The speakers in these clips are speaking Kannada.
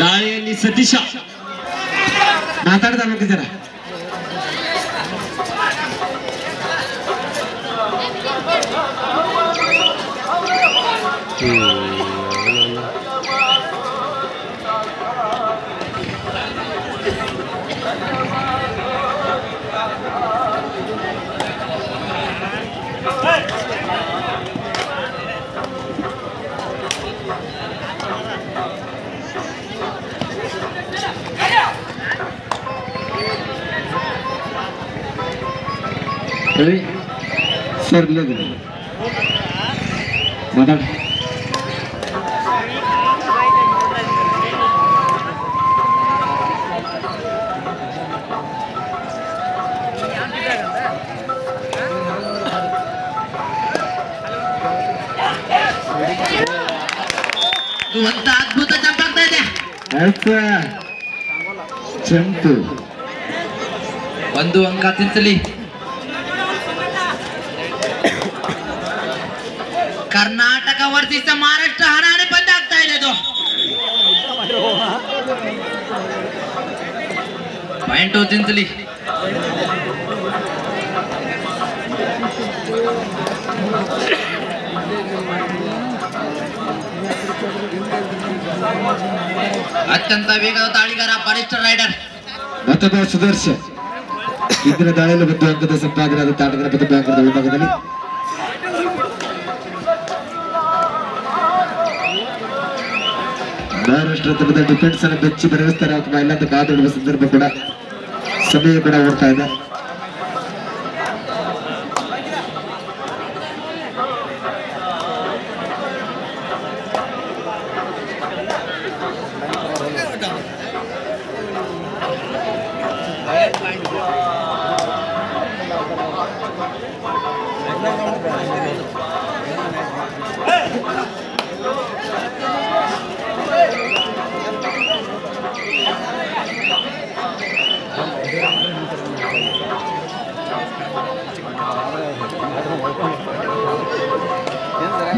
ದಾಳಿಯಲ್ಲಿ ಸತೀಶ ಮಾತಾಡ್ತಾ ಹೋಗಿದ್ದಾರ. ಸರ್ ಮಾತಾಡ ಒಂದು ಅದ್ಭುತ ಜಂಪ್ ಆಗ್ತಾ ಇದೆ. ಚಂಪು ಒಂದು ಅಂಕ ತಿನ್ಸಲಿ. ಕರ್ನಾಟಕ ವರ್ಸಿಸ ಮಹಾರಾಷ್ಟ್ರ ಹಣಾನೆ ಬಂದ್ ಆಗ್ತಾ ಇದೆ. ಅದು ಪಾಯಿಂಟ್ ತಿನ್ಸಲಿ. ಅತ್ಯಂತ ವೇಗದ ದಾಳಿಗಾರ ಬಲಿಷ್ಠ ರೈಡರ್ ಮತ್ತೊಬ್ಬ ಸುದರ್ಶನ್ ಇಂದಿನ ದಾಳಿಯಲ್ಲಿ ಒಂದು ಅಂಕದ ಸಂಪಾದನೆ ಆದ ತಾಟಗರ ಪ್ರತಿಭೆ ಅಂಕದ ವಿಭಾಗದಲ್ಲಿ ಮಹಾರಾಷ್ಟ್ರ ತಂಡದ ಡಿಫೆನ್ಸ್ ಅನ್ನು ಬೆಚ್ಚಿ ಬರೆಸ್ತಾರೆ ಅಥವಾ ಇಲ್ಲ ಅಂತ ಕಾದುಡುವ ಸಂದರ್ಭ ಕೂಡ ಸಮಯ ಕೂಡ ಓಡ್ತಾ ಇದೆ.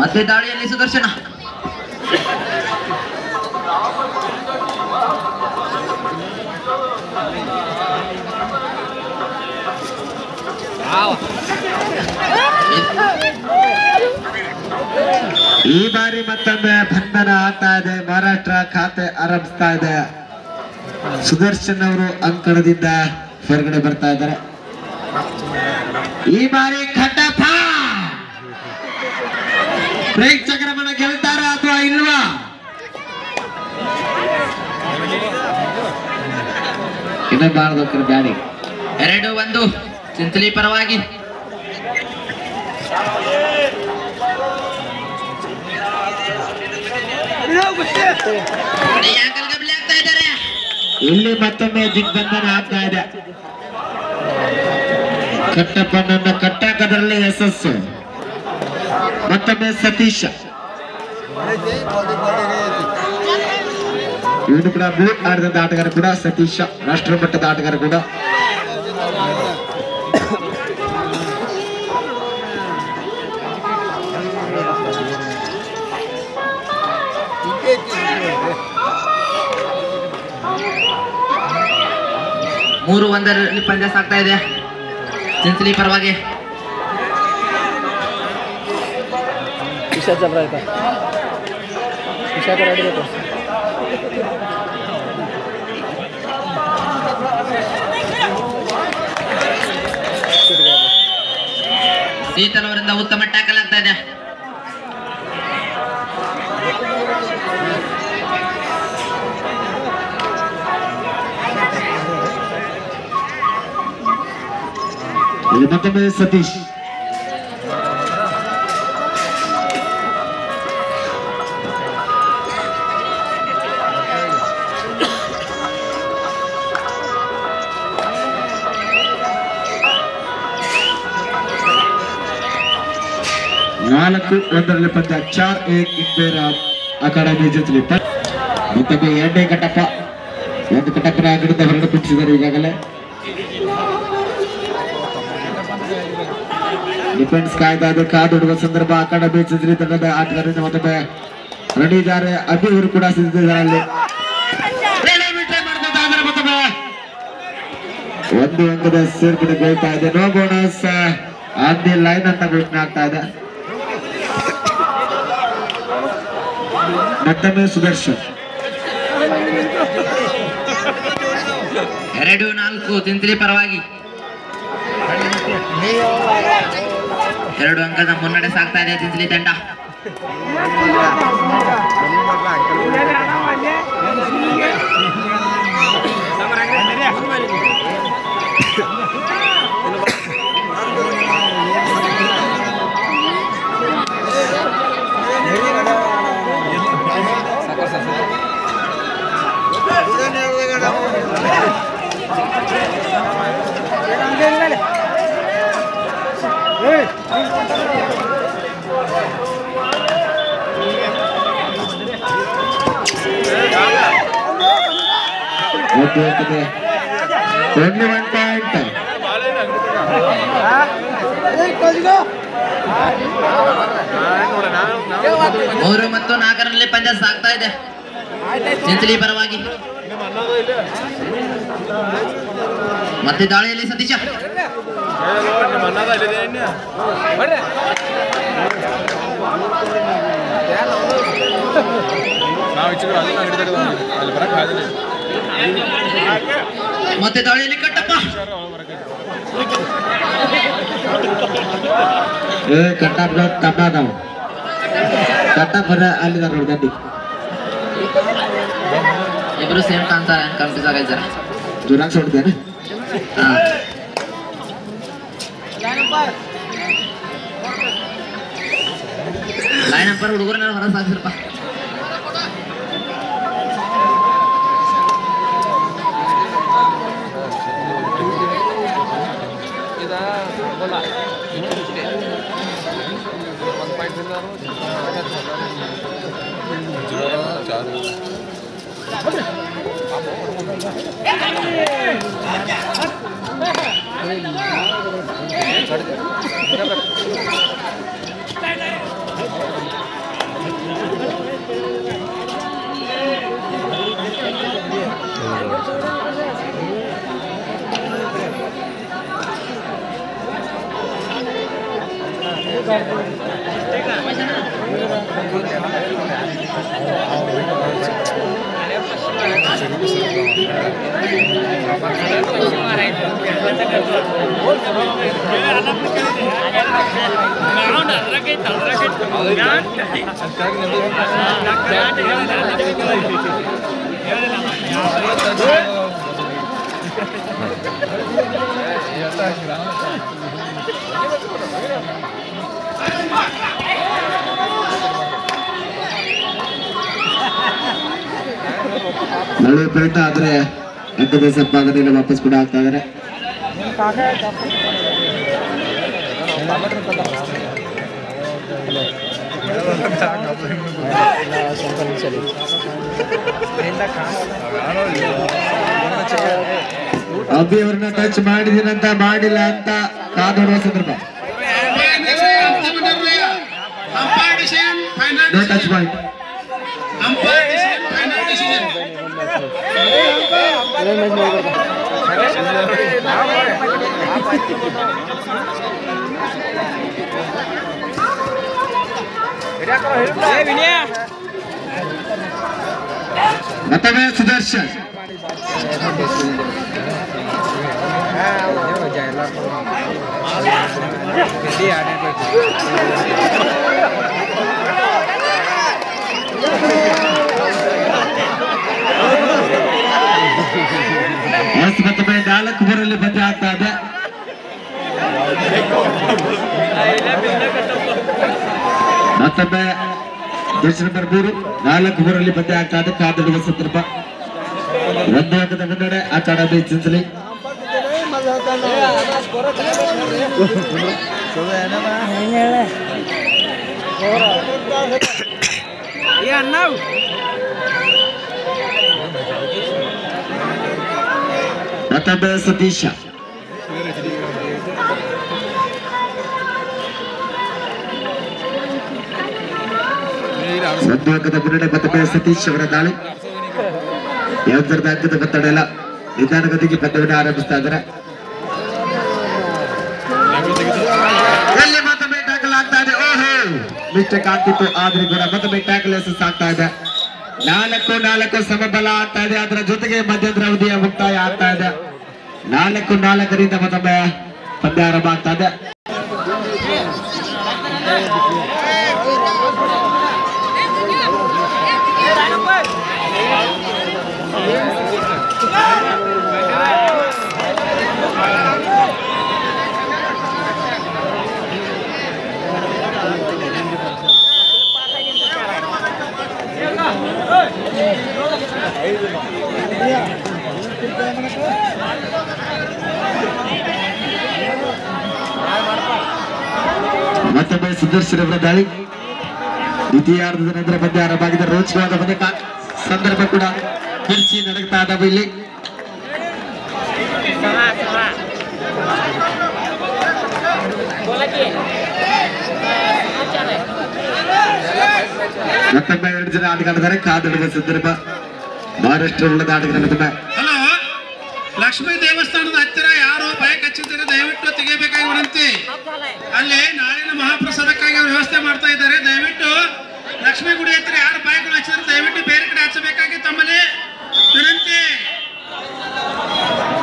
ಮತ್ತೆ ದಾಳಿಯಲ್ಲಿ ಸುದರ್ಶನ. ಈ ಬಾರಿ ಮತ್ತೊಮ್ಮೆ ಬಂಧನ ಆಗ್ತಾ ಇದೆ. ಮಹಾರಾಷ್ಟ್ರ ಖಾತೆ ಆರಂಭಿಸ್ತಾ ಇದೆ. ಸುದರ್ಶನ್ ಅವರು ಅಂಕಣದಿಂದ ಹೊರಗಡೆ ಬರ್ತಾ ಇದ್ದಾರೆ. ಈ ಬಾರಿ ಕಟ್ಟಪ್ಪ ಬ್ರೇಕ್ ಚಕ್ರಮಣ ಗೆಲ್ತಾರ ಅಥವಾ ಇಲ್ವಾ? ಇನ್ನೂ ಬಾಳದಕ್ಕರ ಬ್ಯಾಡಿ 2-1 ಚಿಂತಲಿ ಪರವಾಗಿ. ಇಲ್ಲಿ ಮತ್ತೊಮ್ಮೆ ದಿಗ್ಬಂಧನ ಆಗ್ತಾ ಇದೆ. ಕಟ್ಟಪ್ಪನನ್ನ ಕಟ್ಟಾಕದ್ರಲ್ಲಿ ಯಶಸ್ಸು. ಮತ್ತೊಮ್ಮೆ ಸತೀಶ ಇವನು ಕೂಡ ಬ್ಲೂಟ್ ಆಡಿದಂತ ಆಟಗಾರ ಕೂಡ ಸತೀಶ, ರಾಷ್ಟ್ರ ಮಟ್ಟದ ಆಟಗಾರ ಕೂಡ. ಮೂರು 1 ಪಂದ್ಯ ಸಾಗ್ತಾ ಇದೆ ಚಿಂಚಲಿ ಪರವಾಗಿ. ಶೀತಲ್ ಅವರಿಂದ ಉತ್ತಮ ಟ್ಯಾಕಲ್ ಆಗ್ತಾ ಇದೆ. ಇಲ್ಲಿ ಮತ್ತೊಮ್ಮೆ ಸತೀಶ್. ನಾಲ್ಕು 1 ಪಂದ್ಯ 4-1 ಇಂಪೇರ್ ಅಕಾಡೆಮಿ ಜೊತೆ. ಮತ್ತೊಮ್ಮೆ ಎರಡನೇ ಕಟ್ಟಪ್ಪ ಒಂದು ಕಟ್ಟಪ್ಪನ ಅಂಗಡಿಯಿಂದ ಹೊರಗಡೆ ಬಿಟ್ಟಿದ್ದಾರೆ ಈಗಾಗಲೇ. ಡಿಫೆನ್ಸ್ ಕಾಯ್ತಾ ಇದೆ, ಕಾದುಡುವ ಸಂದರ್ಭ ಅಕಾಡೆಮಿ ಚಿಂಚಲಿ ತಂಡದ ಆಟಗಾರರಿಂದ ಮತ್ತೊಮ್ಮೆ ರೆಡಿ ಇದ್ದಾರೆ. ಅಭಿ ಅವರು ಕೂಡ ಸಿದ್ಧಿದ್ದಾರೆ. ಅಲ್ಲಿ ಮತ್ತೊಮ್ಮೆ ಒಂದು ಅಂಕದ ಸೇರ್ಪಡೆ ಗೆಲ್ತಾ ಇದೆ. No bonus on the line ಅಂತ ಘೋಷಣೆ ಆಗ್ತಾ ಇದೆ. ಮತ್ತೊಮ್ಮೆ ಸುದರ್ಶನ್ 2-4 ತಿಂತ್ಲಿ ಪರವಾಗಿ 2 ಅಂಕದ ಮುನ್ನಡೆ ಸಾಗ್ತಾ ಇದೆ ತಿಂತ್ಲಿ ತಂಡ. Only 1 point. 3 ಮತ್ತು 4ರಲ್ಲಿ ಪಂದ್ಯ ಸಾಗ್ತಾ ಇದೆ ಚಿಂಚಲಿ ಪರವಾಗಿ. ಮತ್ತೆ ದಾಳಿಯಲ್ಲಿ ಸತೀಶ ಮತ್ತೆ ದಾಳಿಯಲ್ಲಿ ಕಟ್ಟಪ್ಪ ಕಟ್ಟಪ್ಪ ತಮ್ಮ ಅದಾವ. ಕಟ್ಟಪ್ಪ ಅಲ್ಲಿದ್ದಾರೆ ನೋಡಿ ದಂಡಿ. ಇಬ್ರು ಸೇಮ್ ಕಾಣ್ತಾರೆ, ಕನ್ಫ್ಯೂಸ್ ಆಗಿದ್ದಾರೆ. ಜೋರಾಗಿ ಹೊಡ್ತೇನೆ. ಲೈನ್ ಅಂಪರ್ ಹುಡುಗರನ್ನ ಹೊರ ಸಾಗಿಸ್ರಪ್ಪ. ನಡುವೆ ಪ್ರಯತ್ನ ಆದ್ರೆ ಅಂಕದ ಸಂಪಾದನೆಯನ್ನು ವಾಪಸ್ ಕೂಡ ಆಗ್ತಾ ಇದ್ದಾರೆ. ಅಭಿ ಅವ್ರನ್ನ ಟಚ್ ಮಾಡಿದಿರಂತ ಮಾಡಿಲ್ಲ ಅಂತ ಕಾದೋಡುವ ಸಂದರ್ಭ. No touch point. ಮತ್ತೊಮ್ಮೆ ಸುದರ್ಶನ್ ಮತ್ತೊಮ್ಮೆ 4 ಓವರಲ್ಲಿ ಪಂದ್ಯ ಆಗ್ತಾ ಇದೆ. ಮತ್ತೊಮ್ಮೆ ಜರ್ಸಿ ನಂಬರ್ 3 4 ಓವರಲ್ಲಿ ಪಂದ್ಯ ಆಗ್ತಾ ಇದೆ. ಕಾದಿಡುವ ಸಂದರ್ಭ 1 ಅಂಕದ ಮುನ್ನಡೆ ಅಕಾಡೆಮಿ ಚಿಂಚಲಿ. ಮತ್ತೊಮ್ಮೆ ಸತೀಶ ಒಂದು ಅಂಕದ ಮುನ್ನಡೆ ಮತ್ತೊಮ್ಮೆ ಸತೀಶ್ ಅವರ ದಾಳಿ. ಯಾವುದರದ ಅಂಕದ ಒತ್ತಡ ಇಲ್ಲ, ನಿಧಾನಗತಿಗೆ ಪಂದ್ಯವನ್ನು ಆರಂಭಿಸ್ತಾ ಇದ್ದಾರೆ. ಎಲ್ಲಿ ಮತ್ತೊಮ್ಮೆ ಟ್ಯಾಕಲ್ ಆಗ್ತಾ ಇದೆ. ಓಹೋ, ಮಿಸ್ಟೇಕ್ ಆಗ್ತಿತ್ತು, ಆದ್ರೆ ಕೂಡ ಮತ್ತೊಮ್ಮೆ ಟ್ಯಾಕಲ್ ಯಶಸ್ಸು ಆಗ್ತಾ ಇದೆ. 4-4 ಸಮಬಲ ಆಗ್ತಾ ಇದೆ. ಅದರ ಜೊತೆಗೆ ಮಧ್ಯಂತರ ಅವಧಿಯ ಮುಕ್ತಾಯ ಆಗ್ತಾ ಇದೆ. 4-4 ಮತ್ತೊಮ್ಮೆ ಪಂದ್ಯ ಆರಂಭ ಆಗ್ತಾ ಇದೆ. ಮತ್ತೊಮ್ಮೆ ಸುದರ್ಶನ್ ಅವರ ದಾಳಿ. ದ್ವಿತೀಯಾರ್ಧದ ನಂತರ ಪಂದ್ಯ ಆರಂಭ ಆಗಿದೆ. ರೋಚಕವಾದ ಪಂದ್ಯ ಸಂದರ್ಭ ಕೂಡ ಕುರ್ಚಿ ನಡಗ್ತಾ ಇದ್ದಾವೆ ಇಲ್ಲಿ. ಮತ್ತೊಮ್ಮೆ 2 ಜನ ಆಟಗಾಡಿದ್ದಾರೆ. ಕಾದಿಡುವ ಸಂದರ್ಭ ಮಹಾರಾಷ್ಟ್ರ ಉಳ್ಳದ ಆಟಗಾರ. ಹಲೋ, ಲಕ್ಷ್ಮೀ ದೇವಸ್ಥಾನದ ಹತ್ತಿರ ಯಾರು ಬೈಕ್ ಹಚ್ಚಿದ್ದಾರೆ, ದಯವಿಟ್ಟು ತೆಗೆಯಬೇಕಾಗಿ ವಿನಂತಿ. ಅಲ್ಲಿ ನಾಳಿನ ಮಹಾಪ್ರಸಾದಕ್ಕಾಗಿ ಅವರು ವ್ಯವಸ್ಥೆ ಮಾಡ್ತಾ ಇದ್ದಾರೆ. ದಯವಿಟ್ಟು ಲಕ್ಷ್ಮೀ ಗುಡಿ ಹತ್ತಿರ ಯಾರು ಬೈಕ್ಗಳು ಹಚ್ಚಿದ್ರೆ ದಯವಿಟ್ಟು ಬೇರೆ ಕಡೆ ಹಚ್ಚಬೇಕಾಗಿ ತಮ್ಮಲ್ಲಿ ವಿನಂತಿ.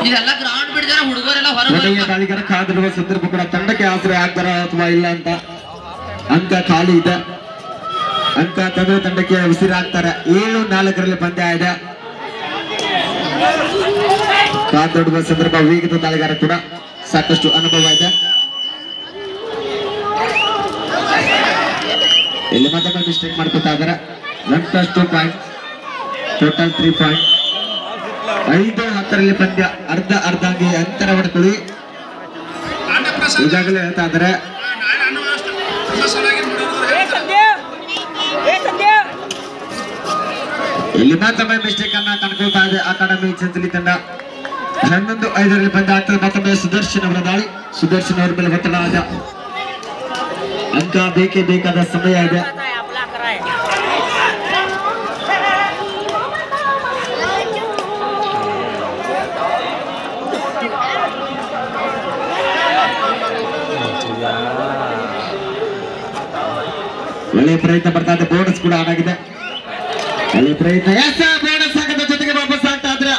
ಇದೆಲ್ಲ ಗ್ರೌಂಡ್ ಬಿಡಿದಾರೆ, ಹುಡುಗರೆಲ್ಲ ಹೊರಗೆ ದಾಳಿಗಾರ ಕಾದಿಡುವ ಸಂದರ್ಭ ಕೂಡ ತಂಡಕ್ಕೆ ಆಶ್ರಯ ಆಗ್ತಾರ ಅಥವಾ ಇಲ್ಲ ಅಂತ. ಅಂಕ ಖಾಲಿ ಇದೆ. ಅಂಕ ತಂಡಕ್ಕೆ ಉಸಿರಾಗ್ತಾರೆ. 7-4 ಪಂದ್ಯ ಇದೆ. ಕಾದೊಡುವ ಸಂದರ್ಭ ವೇಗದ ದಾಳಿಗಾರ ಕೂಡ ಸಾಕಷ್ಟು ಅನುಭವ ಇದೆ. ಇಲ್ಲಿ ಮತ್ತೊಮ್ಮೆ ಮಿಸ್ಟೇಕ್ ಮಾಡ್ಕೊತಾ ಇದ್ದಾರೆ. 1+2 ಪಾಯಿಂಟ್, ಟೋಟಲ್ 3 ಪಾಯಿಂಟ್. 5-10 ಪಂದ್ಯ ಅರ್ಧಾಂಗಿ ಅಂತರ ಹೊಡ್ಕೊಳ್ಳಿ ಈಗಾಗಲೇ ಹೇಳ್ತಾ ಇದ್ದಾರೆ. ಇಲ್ಲಿ ಮತ್ತೊಮ್ಮೆ ಮಿಸ್ಟೇಕ್ ಅನ್ನ ಕಂಡುಕೊಳ್ತಾ ಇದೆ ಅಕಾಡೆಮಿ ಚಿಂಚಲಿ ತಂಡ. 11-5 ಪಂದ್ಯ ಆಗ್ತದೆ. ಮತ್ತೊಮ್ಮೆ ಸುದರ್ಶನ್ ಅವರ ದಾಳಿ. ಸುದರ್ಶನ್ ಅವರ ಮೇಲೆ ಒತ್ತಡ ಆದ ಅಂಕ ಬೇಕೇ ಬೇಕಾದ ಸಮಯ ಇದೆ. ಒಳ್ಳೆಯ ಪ್ರಯತ್ನ ಬರ್ತಾ ಇದೆ. ಬೋನಸ್ ಕೂಡ ಆನ್ ಆಗಿದೆ. ಒಳ್ಳೆಯ ಪ್ರಯತ್ನ. ಬೋನಸ್ ಆಗದ ಜೊತೆಗೆ ವಾಪಸ್ ಆಗ್ತಾ ಇದ್ರೆ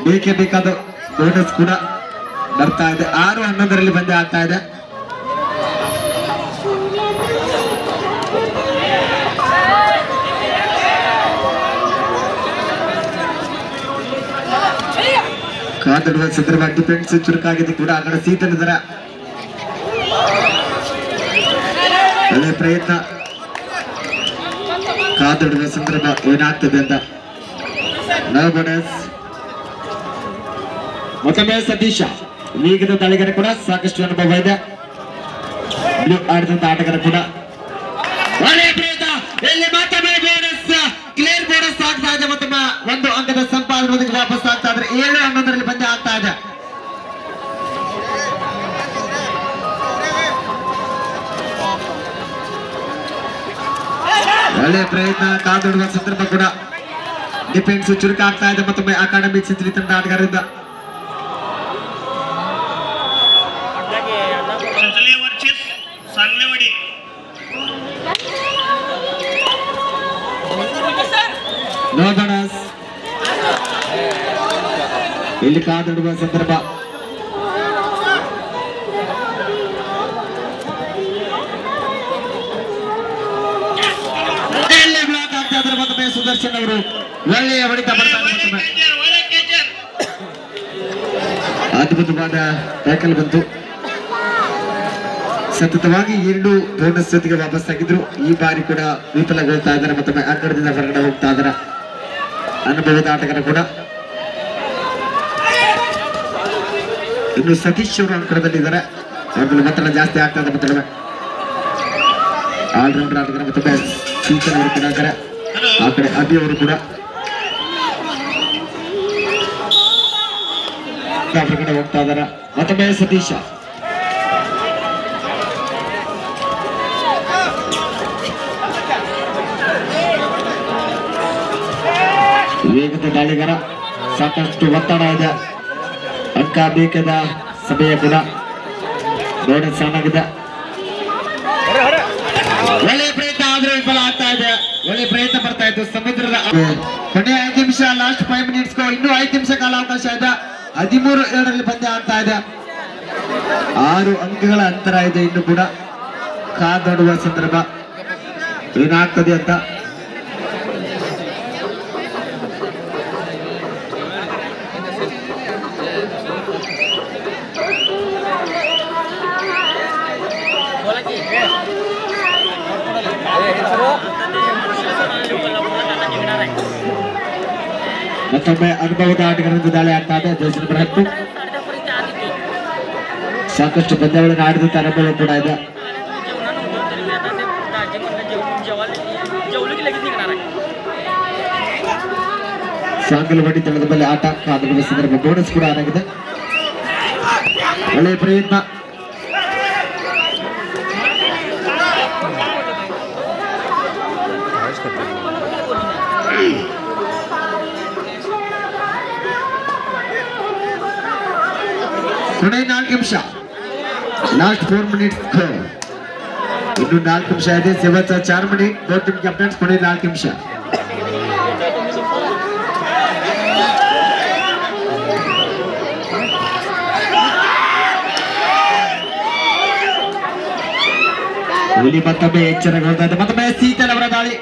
ಬೇಕೇ ಬೇಕಾದ ಬೋನಸ್ ಕೂಡ ಬರ್ತಾ ಇದೆ. 6-11 ಪಂದ್ಯ ಆಗ್ತಾ ಇದೆ. ಕಾದಿಡುವ ಸಂದರ್ಭ ಡಿಫೆನ್ಸ್ ಚುರುಕಾಗಿದೆ ಕೂಡ. ಆ ಕಡೆ ಸೀತನಿದರ ಒಳ್ಳೆಯ ಪ್ರಯತ್ನ. ಕಾದಿಡುವ ಸಂದರ್ಭ ಏನಾಗ್ತದೆ ಅಂತ. No bonus. ಮತ್ತೊಮ್ಮೆ ಸತೀಶ ವೇಗದ ದಾಳಿಗಾರ ಕೂಡ ಸಾಕಷ್ಟು ಅನುಭವ ಇದೆ. ಬ್ಲೂ ಆಡಿದಂತ ಆಟಗಾರ ಕೂಡ ಒಳ್ಳೆಯ ಪ್ರಯತ್ನ. ಇಲ್ಲಿ ಮತ್ತೊಮ್ಮೆ ಬೋನಸ್, ಕ್ಲಿಯರ್ ಬೋನಸ್ ಆಗ್ತಾ ಇದೆ. ಮತ್ತೊಮ್ಮೆ 1 ಅಂಕದ ಸಂಪಾದನೆ ವಾಪಸ್ ಆಗ್ತಾ ಇದ್ರೆ 7-11 ಪಂದ್ಯ ಆಗ್ತಾ ಇದೆ. ಒಳ್ಳೆಯ ಪ್ರಯತ್ನ. ಕಾದಿಡುವ ಸಂದರ್ಭ ಕೂಡ ಡಿಫೆನ್ಸ್ ಚುರುಕಾಗ್ತಾ ಇದೆ. ಮತ್ತೊಮ್ಮೆ ಅಕಾಡೆಮಿ ಚಿಂಚಲಿ ತಂಡ ಆಟಗಾರರಿಂದ ನೋ ಬೋನಸ್. ಇಲ್ಲಿ ಕಾದಿಡುವ ಸಂದರ್ಭ ಬ್ಲಾಕ್ ಆಗ್ತಾ ಇದ್ರೆ ಮತ್ತೊಮ್ಮೆ ಸುದರ್ಶನ್ ಅವರು ಒಳ್ಳೆಯ ಹೊಡಿತ ಬರ್ತಾರೆ. ಮತ್ತೊಮ್ಮೆ ಅದ್ಭುತವಾದ ಟ್ಯಾಕಲ್ ಬಂತು. ಸತತವಾಗಿ 2 ಬೋನಸ್ ಜೊತೆಗೆ ವಾಪಸ್ ಆಗಿದ್ರು. ಈ ಬಾರಿ ಕೂಡ ವಿಫಲಗೊಳ್ತಾ ಇದ್ದಾರೆ. ಮತ್ತೊಮ್ಮೆ ಅಂಕಣದಿಂದ ಹೊರಗಡೆ ಹೋಗ್ತಾ ಇದ್ದಾರೆ ಅನುಭವದ ಆಟಗಾರ ಕೂಡ. ಇನ್ನು ಸತೀಶ್ ಅವರು ಅಂಕಣದಲ್ಲಿದ್ದಾರೆ. ಅವ್ರ ಒತ್ತಡ ಜಾಸ್ತಿ ಆಗ್ತಾ ಇದೆ. ಮತ್ತೊಮ್ಮೆ ಆಲ್ರೌಂಡರ್ ಆಟಗಾರ ಮತ್ತೊಮ್ಮೆ ಸೀತನ್ ಅವರು ಕೂಡ ಇದ್ದಾರೆ. ಆ ಕಡೆ ಅಭಿ ಅವರು ಕೂಡ ಹೊರಗಡೆ ಹೋಗ್ತಾ ಇದ್ದಾರೆ. ಮತ್ತೊಮ್ಮೆ ಸತೀಶ ವೇಗದ ದಾಳಿಗಾರ, ಸಾಕಷ್ಟು ಒತ್ತಡ ಇದೆ, ಅಂಕ ಬೇಕದ ಸಮಯ ಕೂಡ ಬೋನಸ್ ಚೆನ್ನಾಗಿದೆ. ಒಳ್ಳೆ ಪ್ರಯತ್ನ ಆದ್ರೂ ವಿಫಲ ಆಗ್ತಾ ಇದೆ. ಒಳ್ಳೆ ಪ್ರಯತ್ನ ಬರ್ತಾ ಇತ್ತು ಸಮುದ್ರದ ಕೊನೆಯ 5 ನಿಮಿಷ, ಲಾಸ್ಟ್ 5 ಮಿನಿಟ್ಸ್. ಇನ್ನೂ 5 ನಿಮಿಷ ಕಾಲಾವಕಾಶ ಇದೆ. 13-2 ಪಂದ್ಯ ಆಗ್ತಾ ಇದೆ. 6 ಅಂಕಗಳ ಅಂತರ ಇದೆ. ಇನ್ನು ಕೂಡ ಕಾದಾಡುವ ಸಂದರ್ಭ ಏನಾಗ್ತದೆ ಅಂತ. ಮತ್ತೊಮ್ಮೆ ಅನುಭವದ ಆಟಗಾರರಿಂದ ದಾಳಿ ಆಗ್ತಾ ಇದೆ. ಜರ್ಸಿ ನಂಬರ್ 10 ಸಾಕಷ್ಟು ಪಂದ್ಯಗಳನ್ನು ಆಡಿದಂತ ಅನುಭವ ಕೂಡ ಇದೆ. ಸಾಂಗಲವಾಡಿ ತಂಡದ ಮೇಲೆ ಆಟ ಕಾದಿರುವ ಸಂದರ್ಭ ಬೋನಸ್ ಕೂಡ ಆಗಿದೆ. ಒಳ್ಳೆಯ ಪ್ರಯತ್ನ. ಕೊನೆಯ 4 ನಿಮಿಷ, ಲಾಸ್ಟ್ 4 ಮಿನಿಟ್ಸ್. ಇನ್ನು 4 ನಿಮಿಷ ಇದೆ. 4 ಮಿನಿಟ್. ಬೋತ್ ಟೀಮ್ ಕ್ಯಾಪ್ಟನ್ಸ್ ಕೊನೆಯ 4 ನಿಮಿಷ. ಇಲ್ಲಿ ಮತ್ತೊಮ್ಮೆ ಎಚ್ಚರಗೊಳ್ತಾ ಇದೆ. ಮತ್ತೊಮ್ಮೆ ಸೀತಲ್ ಅವರ ದಾಳಿ.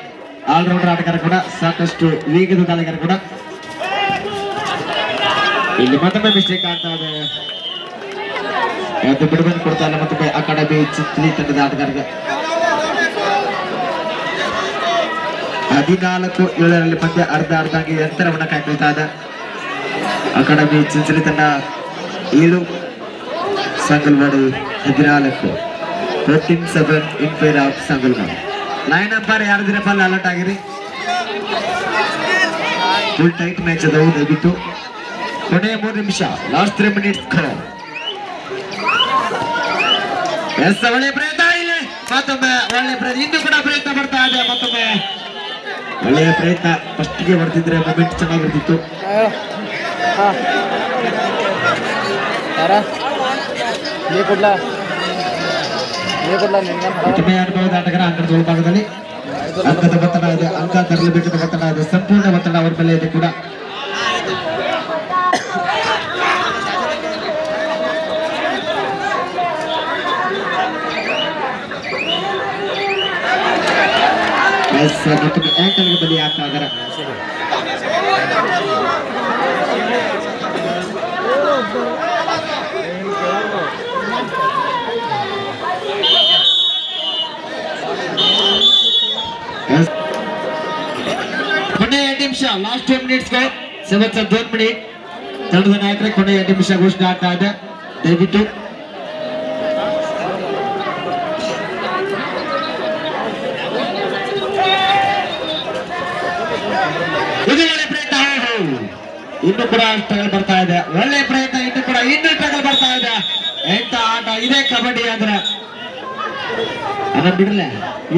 ಆಲ್ರೌಂಡರ್ ಆಟಗಾರ ಕೂಡ, ಸಾಕಷ್ಟು ವೇಗದ ದಾಳಿಗಾರ ಕೂಡ. ಇಲ್ಲಿ ಮತ್ತೊಮ್ಮೆ ಮಿಸ್ಟೇಕ್ ಆಗ್ತಾ ಇದೆ. ಯಾವುದು ಬಿಡುಗಡೆ ಕೊಡ್ತಾ ಇಲ್ಲ. ಮತ್ತೊಮ್ಮೆ ಅಕಾಡೆಮಿ ಚಿತ್ಲಿ ತಂಡದ ಆಟಗಾರರಿಗೆ 14-7 ಪಂದ್ಯ ಅರ್ಧಂಗಿ ಅಂತರವನ್ನು ಕಾಯ್ಕೊಳ್ತಾ ಇದೆ. ಅಕಾಡೆಮಿ ಚಿಂಚಲಿ ತಂಡ 7, Sangalwadi 14. 14-7 in favour of Sangalwadi. Line number ಯಾರದಿರಪ್ಪ ಅಲರ್ಟ್ ಆಗಿರಿ. ಫುಲ್ ಟೈಟ್ ಮ್ಯಾಚ್ ಅದಾವು. ದಯವಿಟ್ಟು ಕೊನೆಯ 3 ನಿಮಿಷ, ಲಾಸ್ಟ್ 3 ಮಿನಿಟ್ಸ್. ಒಳ್ಳೆ ಪ್ರಯತ್ನ. ಇಲ್ಲಿ ಮತ್ತೊಮ್ಮೆ ಒಳ್ಳೆ ಪ್ರಯತ್ನ. ಇನ್ನೂ ಕೂಡ ಪ್ರಯತ್ನ ಬರ್ತಾ ಇದೆ. ಮತ್ತೊಮ್ಮೆ ಒಳ್ಳೆಯ ಪ್ರಯತ್ನ. ಫಸ್ಟ್ಗೆ ಬರ್ತಿದ್ರೆ ಮೂಮೆಂಟ್ ಚೆನ್ನಾಗಿರ್ತಿತ್ತು. ಮತ್ತೊಮ್ಮೆ ಅನುಭವದ ಆಟಗಾರ ಅಂಕದ ಒಳಭಾಗದಲ್ಲಿ ಅಂಕದ ಒತ್ತಡ ಇದೆ. ಅಂಕ ತರಲೇಬೇಕಾದ ಒತ್ತಡ ಇದೆ. ಸಂಪೂರ್ಣ ಒತ್ತಡ ಅವರ ಮೇಲೆ ಇದೆ ಕೂಡ. ಮತ್ತೊಮ್ಮೆ ಆಂಕಲ್ಗೆ ಬಲಿ ಆಗ್ತಾ ಇದ್ದಾರೆ. ಕೊನೆಯ 8 ನಿಮಿಷ, ಲಾಸ್ಟ್ 2 ಮಿನಿಟ್ಸ್. 7-2 ಮಿನಿಟ್. ತಂಡದ ನಾಯಕರೇ ಕೊನೆಯ 8 ನಿಮಿಷ ಘೋಷಣೆ ಆಗ್ತಾ ಇದೆ. ದಯವಿಟ್ಟು ಇದು ಒಳ್ಳೆ ಪ್ರಯತ್ನ. ಇನ್ನು ಕೂಡ ಸ್ಟ್ರಗಲ್ ಬರ್ತಾ ಇದೆ. ಒಳ್ಳೆ ಪ್ರಯತ್ನ. ಇನ್ನೂ ಸ್ಟ್ರಗಲ್ ಬರ್ತಾ ಇದೆ. ಎಂತ ಆಟ ಇದೇ ಕಬಡ್ಡಿ ಅಂದ್ರೆ ಅದ ಬಿಡಲ್ಲ.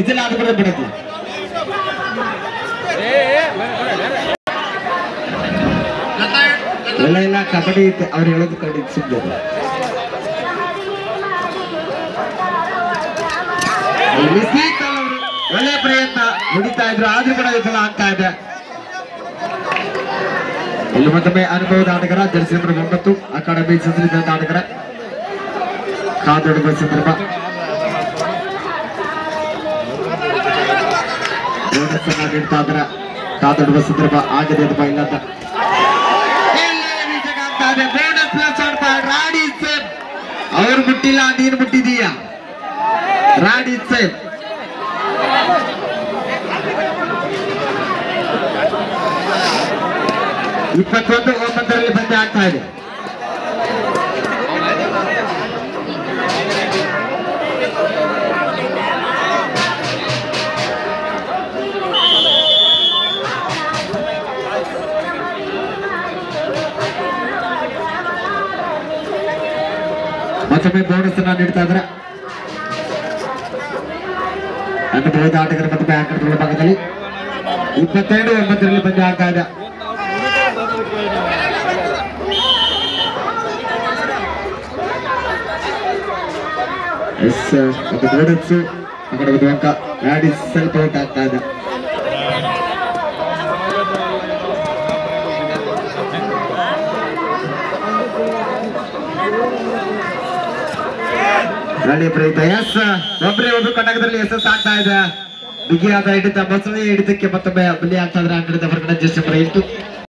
ಇದೆಲ್ಲ ಅದು ಕೂಡ ಬಿಡುತ್ತೆ. ಎಲ್ಲ ಕಬಡ್ಡಿ ಅವ್ರು ಹೇಳೋದು ಕಬಡ್ಡಿ ಸುಮ್ಮನೆ. ಒಳ್ಳೆ ಪ್ರಯತ್ನ ಹೊಡಿತಾ ಇದ್ರು, ಆದ್ರೂ ಕೂಡ ವಿಫಲ ಆಗ್ತಾ ಇದೆ. ಇಲ್ಲಿ ಮತ್ತೊಮ್ಮೆ ಅನುಭವದ ಆಟಗಾರ ಜರ್ಸಿ ನಂಬರ್ 9 ಅಕಾಡೆಮಿ ಸಂಸ್ಥೆ ಆಟಗಾರ ಕಾದೊಡುವ ಸಂದರ್ಭ. ಬೋನಸ್ ಅನ್ನ ನೀಡ್ತಾ ಇದ್ದಾರೆ. ಕಾದೊಡುವ ಸಂದರ್ಭ ಆಗಿದೆ ಅಥವಾ ಇಲ್ಲ ಅಂತ ಬೋನಸ್ ಪ್ಲಸ್ ಆಡ್ತಾ ರಾಡಿ ಸೇಫ್. ಅವ್ರು ಮುಟ್ಟಿಲ್ಲ, ನೀನು ಮುಟ್ಟಿದೀಯ. ರಾಡಿ ಸೇಫ್. ಇಪ್ಪತ್ತೊಂದು 9 ಪಂದ್ಯ ಆಗ್ತಾ ಇದೆ. ಮತ್ತೊಮ್ಮೆ ಬೋನಸ್ ಅನ್ನ ನೀಡ್ತಾ ಇದ್ದಾರೆ. ಅನುಭವದ ಆಟಗಾರ ಮತ್ತೊಮ್ಮೆ ಆಟಗಾರರ ಭಾಗದಲ್ಲಿ 22-9 ಪಂದ್ಯ ಆಗ್ತಾ ಇದೆ. ಎಸ್ ಒಂದು ಬೋನಸ್ಸು ಆ ಕಡೆ ಒಂದು ಅಂಕ. ಗಾಡಿ ಸ್ವಲ್ಪ ಔಟ್ ಆಗ್ತಾ ಇದೆ. ಗಾಡಿ ಪ್ರಯುಕ್ತ ಎಸ್ ಒಬ್ರು ಕಟಕದಲ್ಲಿ ಯಶಸ್ಸು ಆಗ್ತಾ ಇದೆ. ಬಿಗಿಯಾದ ಹಿಡಿತ ಬಸಳೆ ಹಿಡಿತಕ್ಕೆ ಮತ್ತೊಮ್ಮೆ ಬಲಿ ಆಗ್ತಾ ಇದ್ರೆ ಅಂಗಡಿದ ಹೊರಗಡೆ ಜಸ್ಟ್ 8